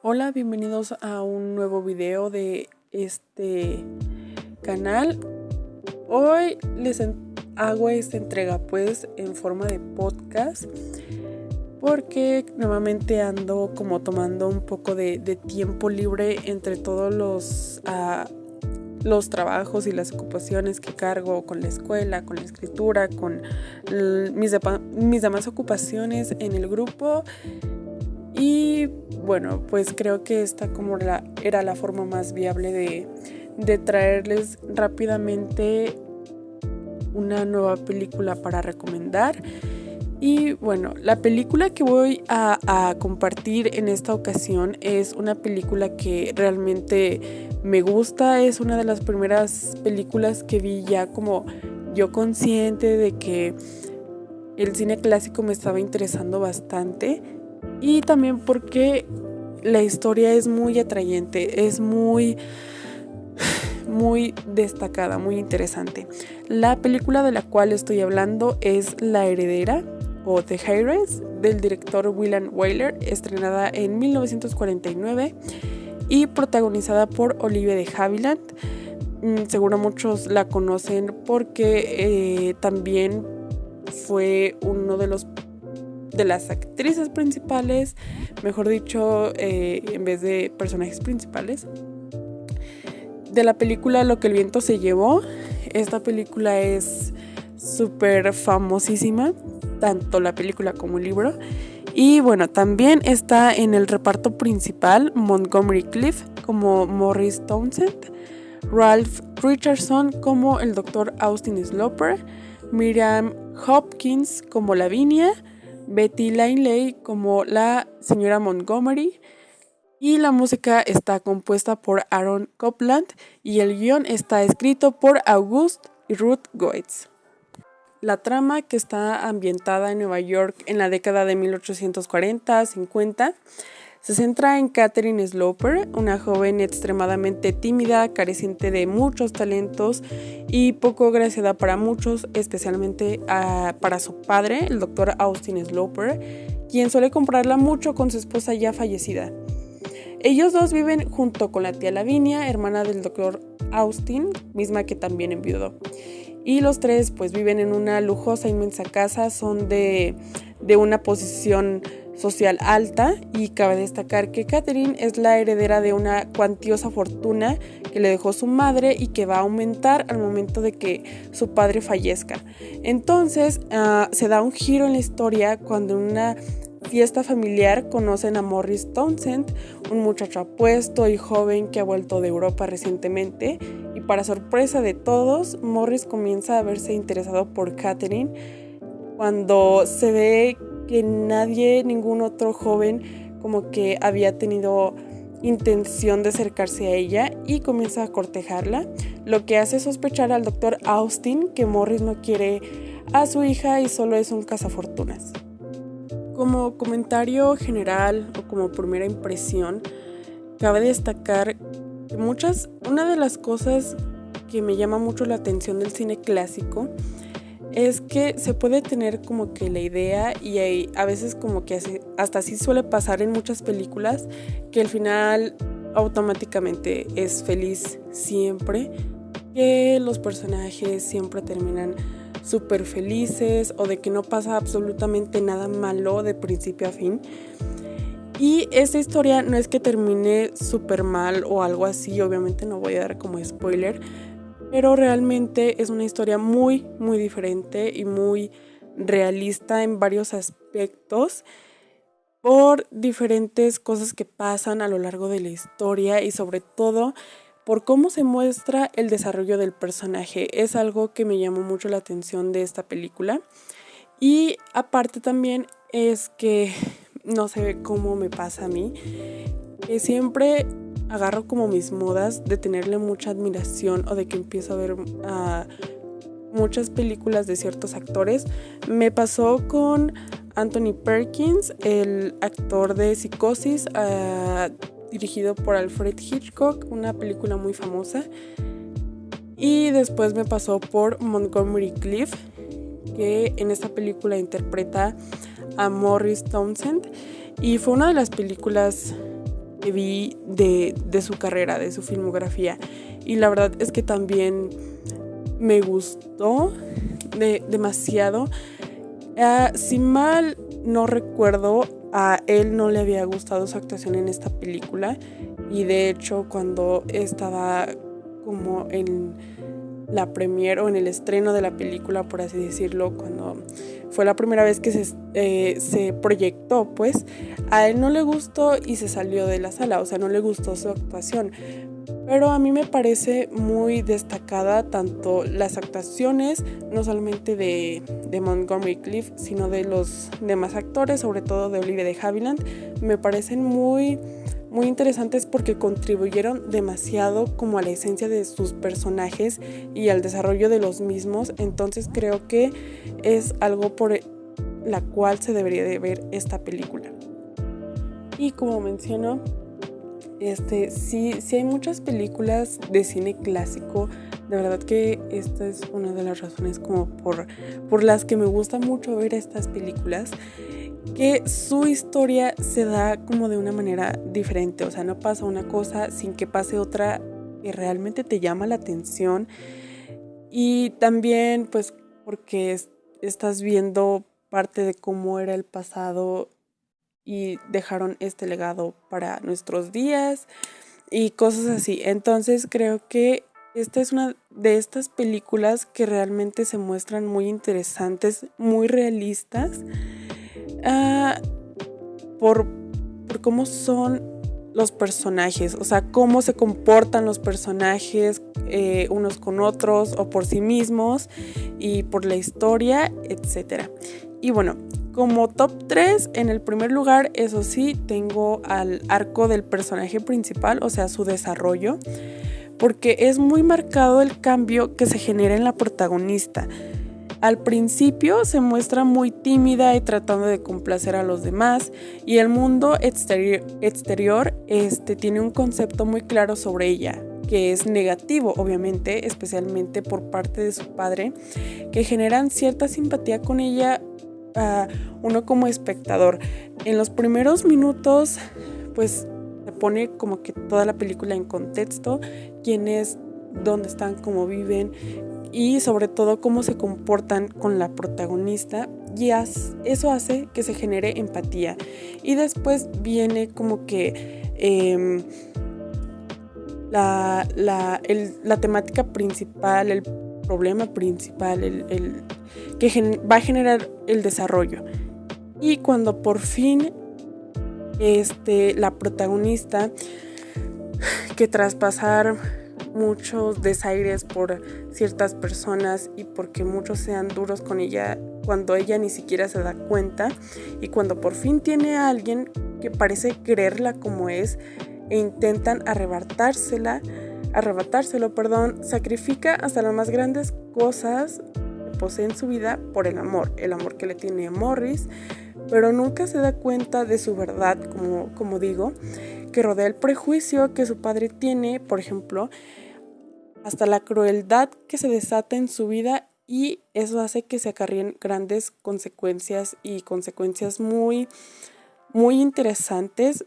Hola, bienvenidos a un nuevo video de este canal. Hoy hago esta entrega pues en forma de podcast porque nuevamente ando como tomando un poco de tiempo libre entre todos los trabajos y las ocupaciones que cargo con la escuela, con la escritura, con mis demás ocupaciones en el grupo. Y bueno, pues creo que esta era la forma más viable de traerles rápidamente una nueva película para recomendar. Y bueno, la película que voy a compartir en esta ocasión es una película que realmente me gusta. Es una de las primeras películas que vi ya como yo consciente de que el cine clásico me estaba interesando bastante. Y también porque la historia es muy atrayente, es muy destacada, muy interesante. La película de la cual estoy hablando es La Heredera o The Heiress del director William Wyler, estrenada en 1949 y protagonizada por Olivia de Havilland. Seguro muchos la conocen porque también fue uno de las actrices principales, mejor dicho, en vez de personajes principales, de la película Lo que el viento se llevó. Esta película es súper famosísima, tanto la película como el libro. Y bueno, también está en el reparto principal Montgomery Clift como Morris Townsend, Ralph Richardson como el Dr. Austin Sloper, Miriam Hopkins como Lavinia, Betty Langley como la señora Montgomery, y la música está compuesta por Aaron Copland y el guión está escrito por August y Ruth Goetz. La trama, que está ambientada en Nueva York en la década de 1840-50, se centra en Catherine Sloper, una joven extremadamente tímida, careciente de muchos talentos y poco graciada para muchos, especialmente para su padre, el Dr. Austin Sloper, quien suele compararla mucho con su esposa ya fallecida. Ellos dos viven junto con la tía Lavinia, hermana del Dr. Austin, misma que también enviudó. Y los tres pues viven en una lujosa, inmensa casa, son de una posición social alta, y cabe destacar que Catherine es la heredera de una cuantiosa fortuna que le dejó su madre y que va a aumentar al momento de que su padre fallezca. Entonces se da un giro en la historia cuando en una fiesta familiar conocen a Morris Townsend, un muchacho apuesto y joven que ha vuelto de Europa recientemente, y para sorpresa de todos, Morris comienza a verse interesado por Catherine cuando se ve que ningún otro joven como que había tenido intención de acercarse a ella, y comienza a cortejarla, lo que hace sospechar al Dr. Austin que Morris no quiere a su hija y solo es un cazafortunas. Como comentario general o como primera impresión, cabe destacar que una de las cosas que me llama mucho la atención del cine clásico es que se puede tener como que la idea, y a veces como que hasta así suele pasar en muchas películas, que el final automáticamente es feliz siempre, que los personajes siempre terminan súper felices o de que no pasa absolutamente nada malo de principio a fin. Y esta historia no es que termine súper mal o algo así, obviamente no voy a dar como spoiler, pero realmente es una historia muy, muy diferente y muy realista en varios aspectos por diferentes cosas que pasan a lo largo de la historia, y sobre todo por cómo se muestra el desarrollo del personaje. Es algo que me llamó mucho la atención de esta película. Y aparte también es que no sé cómo me pasa a mí, que siempre agarro como mis modas de tenerle mucha admiración o de que empiezo a ver muchas películas de ciertos actores. Me pasó con Anthony Perkins, el actor de Psicosis, dirigido por Alfred Hitchcock, una película muy famosa. Y después me pasó por Montgomery Clift, que en esta película interpreta a Morris Townsend, y fue una de las películas que vi de su carrera, de su filmografía. Y la verdad es que también me gustó demasiado. Si mal no recuerdo, a él no le había gustado su actuación en esta película. Y de hecho, cuando estaba como en la premiere o en el estreno de la película, por así decirlo, cuando fue la primera vez que se proyectó, pues a él no le gustó y se salió de la sala, o sea, no le gustó su actuación. Pero a mí me parece muy destacada tanto las actuaciones, no solamente de Montgomery Clift, sino de los demás actores, sobre todo de Olivia de Havilland. Me parecen muy interesantes porque contribuyeron demasiado como a la esencia de sus personajes y al desarrollo de los mismos. Entonces creo que es algo por la cual se debería de ver esta película. Y como menciono, sí hay muchas películas de cine clásico. De verdad que esta es una de las razones como por las que me gusta mucho ver estas películas, que su historia se da como de una manera diferente, o sea, no pasa una cosa sin que pase otra que realmente te llama la atención. Y también pues porque estás viendo parte de cómo era el pasado y dejaron este legado para nuestros días y cosas así. Entonces creo que esta es una de estas películas que realmente se muestran muy interesantes, muy realistas, por cómo son los personajes, o sea, cómo se comportan los personajes unos con otros o por sí mismos y por la historia, etc. Y bueno, como top 3, en el primer lugar, eso sí, tengo al arco del personaje principal, o sea, su desarrollo, porque es muy marcado el cambio que se genera en la protagonista. Al principio se muestra muy tímida y tratando de complacer a los demás, y el mundo exterior tiene un concepto muy claro sobre ella, que es negativo, obviamente, especialmente por parte de su padre, que generan cierta simpatía con ella a uno como espectador. En los primeros minutos, pues se pone como que toda la película en contexto, quiénes, dónde están, cómo viven y sobre todo cómo se comportan con la protagonista, y eso hace que se genere empatía. Y después viene como que la temática principal, el problema principal, el que va a generar el desarrollo. Y cuando por fin la protagonista, que tras pasar muchos desaires por ciertas personas y porque muchos sean duros con ella cuando ella ni siquiera se da cuenta, y cuando por fin tiene a alguien que parece quererla como es e intentan arrebatárselo, sacrifica hasta las más grandes cosas que posee en su vida por el amor que le tiene a Morris, pero nunca se da cuenta de su verdad, como digo, que rodea el prejuicio que su padre tiene, por ejemplo, hasta la crueldad que se desata en su vida, y eso hace que se acarreen grandes consecuencias y consecuencias muy, muy interesantes,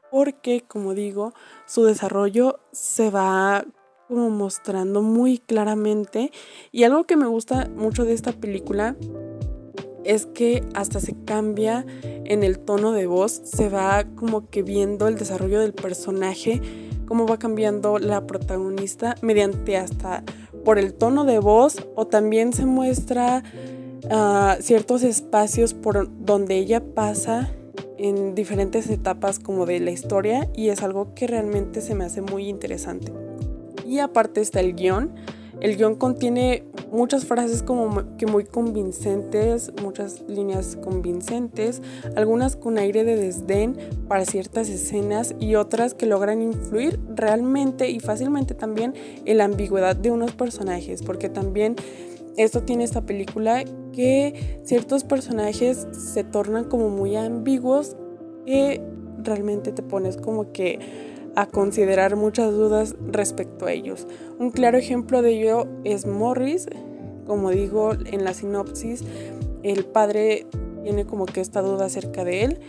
porque, como digo, su desarrollo se va como mostrando muy claramente. Y algo que me gusta mucho de esta película es que hasta se cambia en el tono de voz, se va como que viendo el desarrollo del personaje, cómo va cambiando la protagonista mediante hasta por el tono de voz, o también se muestra ciertos espacios por donde ella pasa en diferentes etapas como de la historia, y es algo que realmente se me hace muy interesante. Y aparte está el guión. El guión contiene muchas frases como que muy convincentes, muchas líneas convincentes, algunas con aire de desdén para ciertas escenas y otras que logran influir realmente y fácilmente también en la ambigüedad de unos personajes, porque también esto tiene esta película, que ciertos personajes se tornan como muy ambiguos, que realmente te pones como que a considerar muchas dudas respecto a ellos. Un claro ejemplo de ello es Morris. Como digo en la sinopsis, el padre tiene como que esta duda acerca de él,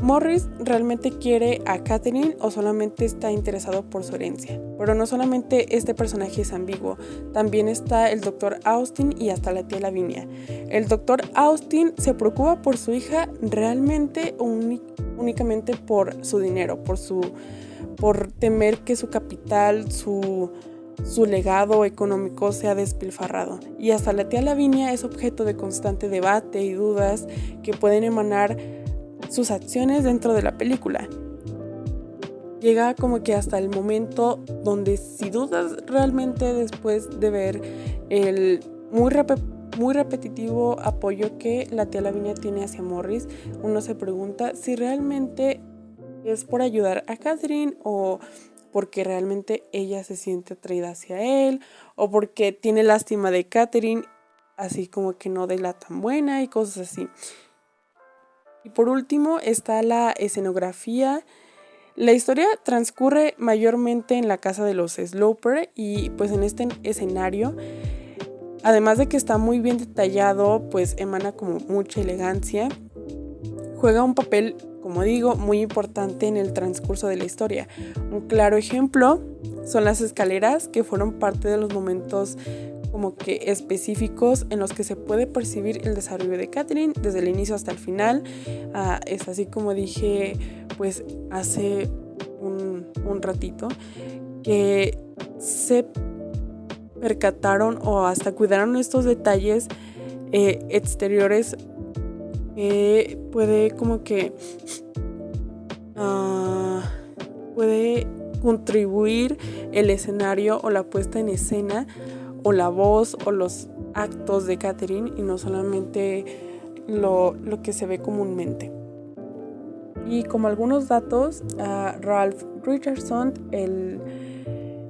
Morris realmente quiere a Catherine o solamente está interesado por su herencia. Pero no solamente este personaje es ambiguo, también está el Dr. Austin y hasta la tía Lavinia. El Dr. Austin se preocupa por su hija realmente o únicamente por su dinero, por temer que su capital, su legado económico sea despilfarrado. Y hasta la tía Lavinia es objeto de constante debate y dudas que pueden emanar sus acciones dentro de la película. Llega como que hasta el momento donde si dudas realmente después de ver el muy repetitivo apoyo que la tía Lavinia tiene hacia Morris, uno se pregunta si realmente es por ayudar a Catherine o porque realmente ella se siente atraída hacia él o porque tiene lástima de Catherine, así como que no de la tan buena y cosas así. Y por último está la escenografía. La historia transcurre mayormente en la casa de los Sloper y pues en este escenario, además de que está muy bien detallado, pues emana como mucha elegancia. Juega un papel, como digo, muy importante en el transcurso de la historia. Un claro ejemplo son las escaleras, que fueron parte de los momentos como que específicos en los que se puede percibir el desarrollo de Catherine desde el inicio hasta el final. Es así como dije pues hace un ratito, que se percataron o hasta cuidaron estos detalles exteriores que puede como que puede contribuir el escenario o la puesta en escena o la voz o los actos de Catherine y no solamente lo que se ve comúnmente. Y como algunos datos, Ralph Richardson, el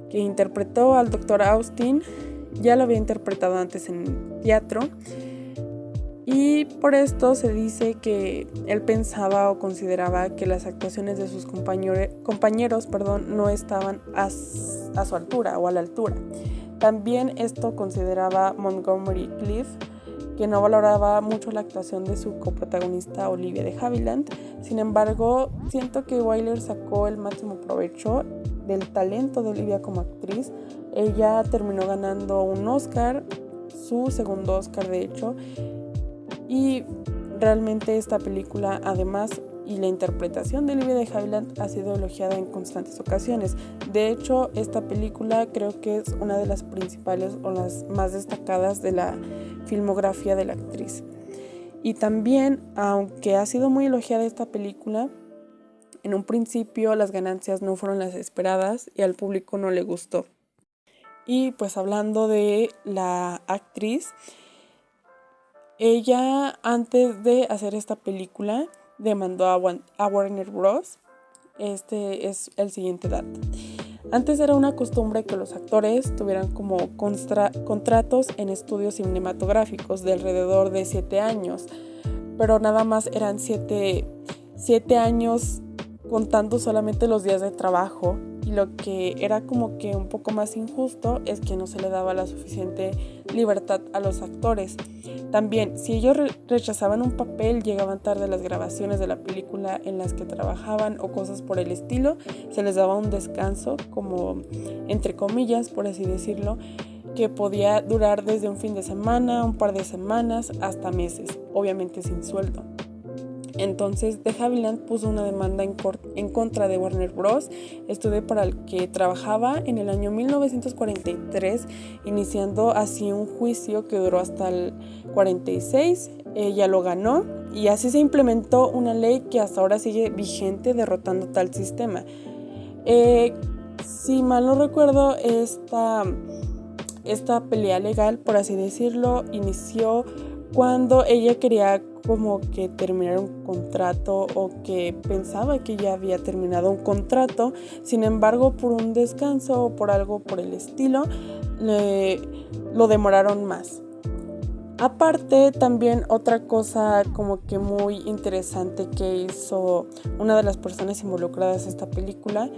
que interpretó al Dr. Austin, ya lo había interpretado antes en teatro y por esto se dice que él pensaba o consideraba que las actuaciones de sus compañeros no estaban a su altura o a la altura. También esto consideraba Montgomery Clift, que no valoraba mucho la actuación de su coprotagonista Olivia de Havilland. Sin embargo, siento que Wyler sacó el máximo provecho del talento de Olivia como actriz. Ella terminó ganando un Oscar, su segundo Oscar de hecho, y realmente esta película además y la interpretación de Olivia de Havilland ha sido elogiada en constantes ocasiones. De hecho, esta película creo que es una de las principales o las más destacadas de la filmografía de la actriz. Y también, aunque ha sido muy elogiada esta película, en un principio las ganancias no fueron las esperadas y al público no le gustó. Y pues hablando de la actriz, ella antes de hacer esta película demandó a Warner Bros. Este es el siguiente dato. Antes era una costumbre que los actores tuvieran como contratos en estudios cinematográficos de alrededor de 7 años, pero nada más eran 7 años contando solamente los días de trabajo, y lo que era como que un poco más injusto es que no se le daba la suficiente libertad a los actores. También, si ellos rechazaban un papel, llegaban tarde a las grabaciones de la película en las que trabajaban o cosas por el estilo, se les daba un descanso, como entre comillas, por así decirlo, que podía durar desde un fin de semana, un par de semanas, hasta meses, obviamente sin sueldo. Entonces, de Havilland puso una demanda en contra de Warner Bros., estudio para el que trabajaba en el año 1943, iniciando así un juicio que duró hasta el 46. Ella lo ganó y así se implementó una ley que hasta ahora sigue vigente, derrotando tal sistema. Si mal no recuerdo, esta pelea legal, por así decirlo, inició cuando ella quería como que terminar un contrato o que pensaba que ya había terminado un contrato. Sin embargo, por un descanso o por algo por el estilo, lo demoraron más. Aparte, también otra cosa como que muy interesante que hizo una de las personas involucradas en esta película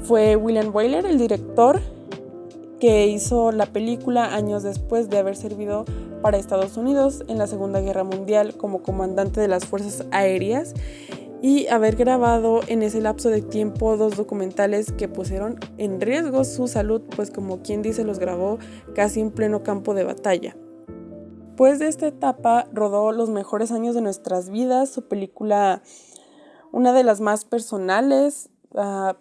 fue William Wyler, el director, que hizo la película años después de haber servido para Estados Unidos en la Segunda Guerra Mundial como comandante de las fuerzas aéreas. y haber grabado en ese lapso de tiempo 2 documentales que pusieron en riesgo su salud, pues como quien dice los grabó casi en pleno campo de batalla. Después de esta etapa rodó Los mejores años de nuestras vidas, su película, una de las más personales,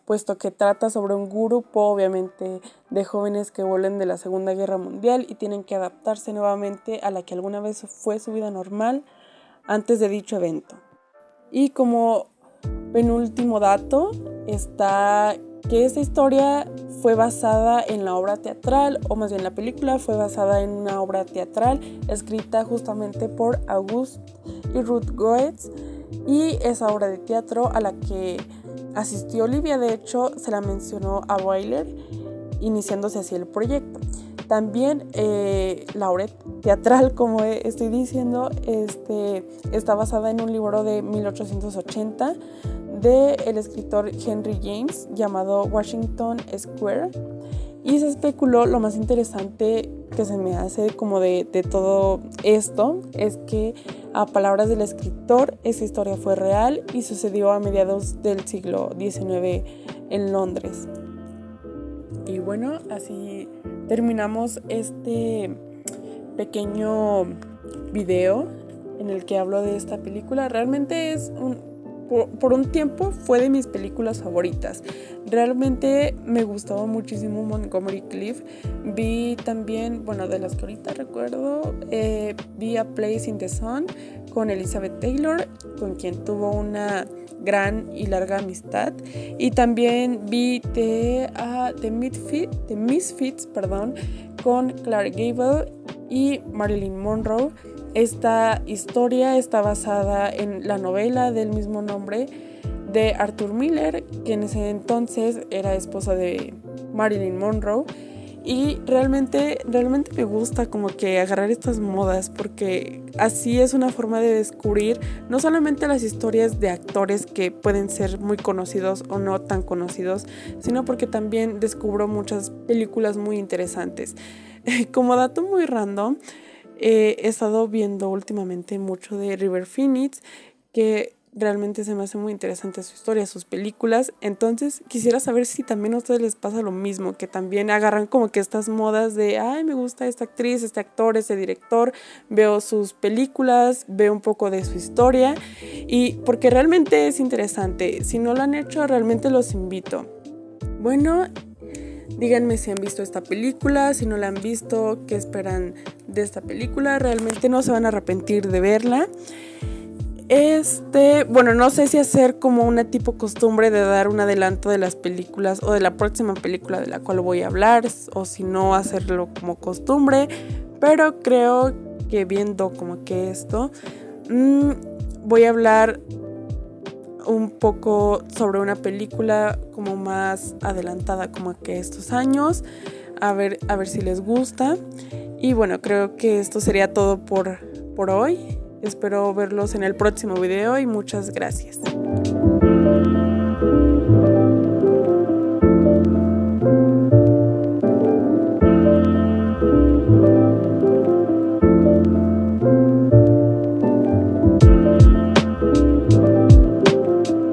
puesto que trata sobre un grupo obviamente de jóvenes que vuelven de la Segunda Guerra Mundial y tienen que adaptarse nuevamente a la que alguna vez fue su vida normal antes de dicho evento. Y como penúltimo dato está que esta historia fue basada en la obra teatral, o más bien la película fue basada en una obra teatral escrita justamente por August y Ruth Goetz, y esa obra de teatro a la que asistió Olivia, de hecho, se la mencionó a Wyler, iniciándose así el proyecto. También la obra teatral, como estoy diciendo, está basada en un libro de 1880 del escritor Henry James llamado Washington Square. Y se especuló, lo más interesante que se me hace como de todo esto es que, a palabras del escritor, esa historia fue real y sucedió a mediados del siglo XIX en Londres. Y bueno, así terminamos este pequeño video en el que hablo de esta película. Realmente es por un tiempo fue de mis películas favoritas. Realmente me gustaba muchísimo Montgomery Clift. Vi también, bueno, de las que ahorita recuerdo, vi A Place in the Sun con Elizabeth Taylor, con quien tuvo una gran y larga amistad. Y también vi The Misfits, con Clark Gable y Marilyn Monroe. Esta historia está basada en la novela del mismo nombre de Arthur Miller, que en ese entonces era esposa de Marilyn Monroe. Y realmente me gusta como que agarrar estas modas, porque así es una forma de descubrir no solamente las historias de actores que pueden ser muy conocidos o no tan conocidos, sino porque también descubro muchas películas muy interesantes. Como dato muy random, he estado viendo últimamente mucho de River Phoenix, que realmente se me hace muy interesante su historia, sus películas. Entonces quisiera saber si también a ustedes les pasa lo mismo, que también agarran como que estas modas de, ay, me gusta esta actriz, este actor, este director, veo sus películas, veo un poco de su historia, y porque realmente es interesante. Si no lo han hecho, realmente los invito. Bueno, díganme si han visto esta película, si no la han visto, qué esperan de esta película. Realmente no se van a arrepentir de verla. Bueno, no sé si hacer como una tipo costumbre de dar un adelanto de las películas o de la próxima película de la cual voy a hablar, o si no hacerlo como costumbre, pero creo que viendo como que esto, voy a hablar un poco sobre una película como más adelantada como que estos años, a ver si les gusta. Y bueno, creo que esto sería todo por hoy. Espero verlos en el próximo video y muchas gracias.